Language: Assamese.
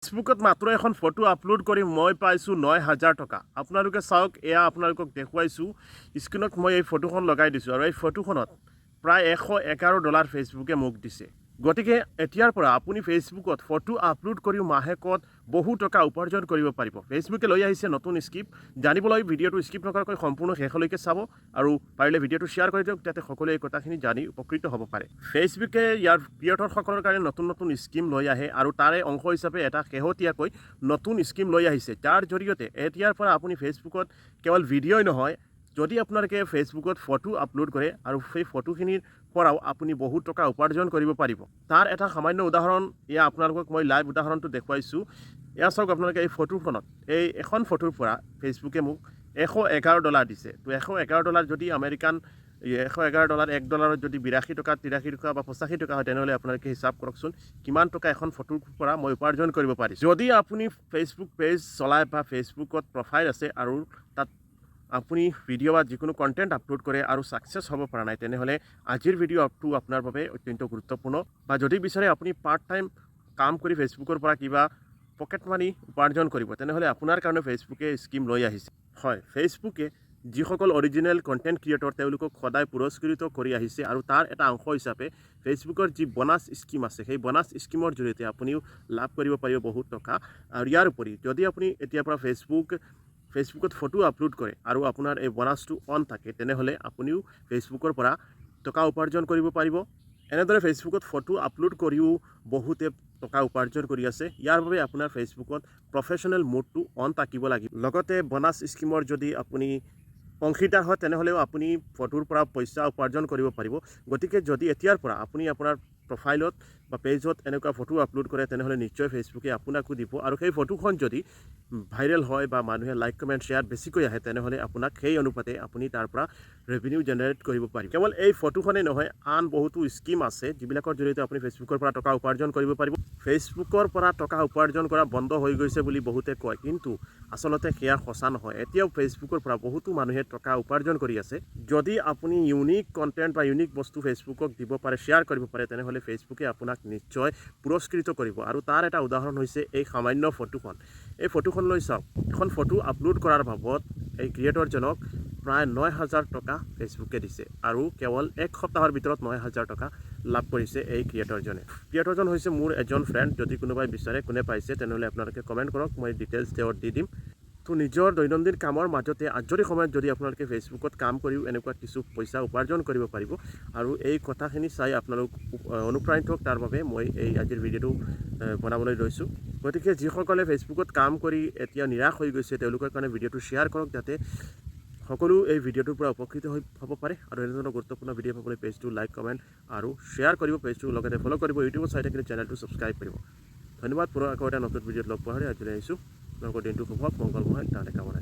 ফেসবুকত মাত্ৰ এখন ফটো আপলোড কৰি মই পাইছোঁ ৯,০০০ টকা। আপোনালোকে চাওক, এয়া আপোনালোকক দেখুৱাইছোঁ। স্ক্ৰীনত মই এই ফটোখন লগাই দিছোঁ আৰু এই ফটোখনত প্ৰায় $111 ফেচবুকে মোক দিছে। গতিকে এতিয়াৰ পৰা আপুনি ফেচবুকত ফটো আপলোড কৰিও মাহেকত বহু টকা উপাৰ্জন কৰিব পাৰিব। ফেচবুকে লৈ আহিছে নতুন স্কিম। জানিবলৈ ভিডিঅ'টো স্কিপ নকৰাকৈ সম্পূৰ্ণ শেষলৈকে চাব আৰু পাৰিলে ভিডিঅ'টো শ্বেয়াৰ কৰি দিয়ক, যাতে সকলোৱে এই কথাখিনি জানি উপকৃত হ'ব পাৰে। ফেচবুকে ইয়াৰ ক্ৰিয়েটৰসকলৰ কাৰণে নতুন নতুন স্কিম লৈ আহে আৰু তাৰে অংশ হিচাপে এটা শেহতীয়াকৈ নতুন স্কিম লৈ আহিছে, যাৰ জৰিয়তে এতিয়াৰ পৰা আপুনি ফেচবুকত কেৱল ভিডিঅ'ই নহয়, যদি আপোনালোকে ফেচবুকত ফটো আপলোড কৰে আৰু সেই ফটোখিনিৰ পৰাও আপুনি বহুত টকা উপাৰ্জন কৰিব পাৰিব। তাৰ এটা সামান্য উদাহৰণ এয়া আপোনালোকক মই লাইভ উদাহৰণটো দেখুৱাইছোঁ। এয়া চাওক, আপোনালোকে এই ফটোখনত এই এখন ফটোৰ পৰা ফেচবুকে মোক $111 দিছে। তো $111 যদি আমেৰিকান $111 $1 যদি 82 টকা 83 টকা বা 85 টকা হয়, তেনেহ'লে আপোনালোকে হিচাপ কৰকচোন কিমান টকা এখন ফটোৰ পৰা মই উপাৰ্জন কৰিব পাৰিছোঁ। যদি আপুনি ফেচবুক পেজ চলায় বা ফেচবুকত প্ৰফাইল আছে আৰু তাত আপুনি ভিডিঅ' বা যিকোনো কণ্টেণ্ট আপলোড কৰে আৰু ছাকচেছ হ'ব পৰা নাই, তেনেহ'লে আজিৰ ভিডিঅ'টো আপোনাৰ বাবে অত্যন্ত গুৰুত্বপূৰ্ণ। বা যদি বিচাৰে আপুনি পাৰ্ট টাইম কাম কৰি ফেচবুকৰ পৰা কিবা পকেট মানি উপাৰ্জন কৰিব, তেনেহ'লে আপোনাৰ কাৰণে ফেচবুকে স্কিম লৈ আহিছে। হয়, ফেচবুকে যিসকল অৰিজিনেল কণ্টেণ্ট ক্ৰিয়েটৰ তেওঁলোকক সদায় পুৰস্কৃত কৰি আহিছে আৰু তাৰ এটা অংশ হিচাপে ফেচবুকৰ যি বনাছ স্কিম আছে, সেই বনাছ স্কিমৰ জৰিয়তে আপুনিও লাভ কৰিব পাৰিব বহুত টকা। আৰু ইয়াৰ উপৰি যদি আপুনি এতিয়াৰ পৰা ফেচবুকত ফটো আপলোড কৰে আৰু আপোনাৰ এই বনাছটো অন থাকে, তেনেহ'লে আপুনিও ফেচবুকৰ পৰা টকা উপাৰ্জন কৰিব পাৰিব। এনেদৰে ফেচবুকত ফটো আপলোড কৰিও বহুতে টকা উপাৰ্জন কৰি আছে। ইয়াৰ বাবে আপোনাৰ ফেচবুকত প্ৰফেশ্যনেল মোডটো অন থাকিব লাগিব। লগতে বনাছ স্কিমৰ যদি আপুনি অংশীদাৰ হয়, তেনেহ'লেও আপুনি ফটোৰ পৰা পইচা উপাৰ্জন কৰিব পাৰিব। গতিকে যদি এতিয়াৰ পৰা আপুনি আপোনাৰ প্ৰফাইলত বা পেজত এনেকুৱা ফটো আপলোড কৰে, তেনেহ'লে নিশ্চয় ফেচবুকে আপোনাকো দিব আৰু সেই ফটোখন যদি ভাইৰেল হয় বা মানুহে লাইক কমেণ্ট শ্বেয়াৰ বেছিকৈ আহে, তেনেহ'লে আপোনাক সেই অনুপাতে আপুনি তাৰ পৰা ৰেভিনিউ জেনেৰেট কৰিব পাৰিব। কেৱল এই ফটোখনেই নহয়, আন বহুতো স্কিম আছে যিবিলাকৰ জৰিয়তে আপুনি ফেচবুকৰ পৰা টকা উপাৰ্জন কৰিব পাৰিব। ফেচবুকৰ পৰা টকা উপাৰ্জন কৰা বন্ধ হৈ গৈছে বুলি বহুতে কয়, কিন্তু আচলতে সেয়া সঁচা নহয়। এতিয়াও ফেচবুকৰ পৰা বহুতো মানুহে টকা উপাৰ্জন কৰি আছে। যদি আপুনি ইউনিক কণ্টেণ্ট বা ইউনিক বস্তু ফেচবুকক দিব পাৰে, শ্বেয়াৰ কৰিব পাৰে, তেনেহ'লে ফেচবুকে আপোনাক নিশ্চয় পুৰস্কৃত কৰিব। আৰু তাৰ এটা উদাহৰণ হৈছে এই সামান্য ফটোখন। এই ফটোখন লৈ চাওক, এখন ফটো আপলোড কৰাৰ বাবদ এই ক্ৰিয়েটৰজনক প্ৰায় ৯,০০০ টকা ফেচবুকে দিছে আৰু কেৱল এক সপ্তাহৰ ভিতৰত ৯,০০০ টকা লাভ কৰিছে এই ক্ৰিয়েটৰজনে। ক্ৰিয়েটৰজন হৈছে মোৰ এজন ফ্ৰেণ্ড। যদি কোনোবাই বিচাৰে, কোনে পাইছে, তেনেহ'লে আপোনালোকে কমেণ্ট কৰক, মই ডিটেইলছ তেওঁক দি দিম। তো নিজৰ দৈনন্দিন কামৰ মাজতে আজৰি সময়ত যদি আপোনালোকে ফেচবুকত কাম কৰিও এনেকুৱা কিছু পইচা উপাৰ্জন কৰিব পাৰিব। আৰু এই কথাখিনি চাই আপোনালোক অনুপ্ৰাণিত হওক, তাৰ বাবে মই এই আজিৰ ভিডিঅ'টো বনাবলৈ লৈছোঁ। গতিকে যিসকলে ফেচবুকত কাম কৰি এতিয়া নিৰাশ হৈ গৈছে, তেওঁলোকৰ কাৰণে ভিডিঅ'টো শ্বেয়াৰ কৰক, যাতে সকলো এই ভিডিঅ'টোৰ পৰা উপকৃত হ'ব পাৰে। আৰু এনেধৰণৰ গুৰুত্বপূৰ্ণ ভিডিঅ' পাবলৈ পেজটো লাইক কমেণ্ট আৰু শ্বেয়াৰ কৰিব, পেজটো লগতে ফ'ল' কৰিব, ইউটিউবত চাই থাকিলে চেনেলটো ছাবস্ক্ৰাইব কৰিব। ধন্যবাদ। পুনৰ আকৌ এটা নতুন ভিডিঅ'ত লগ পোৱাৰ আজিলৈ আহিছোঁ। আপোনালোকৰ দিনটো শুভ হওক, মংগলময়, তাতে কামনা।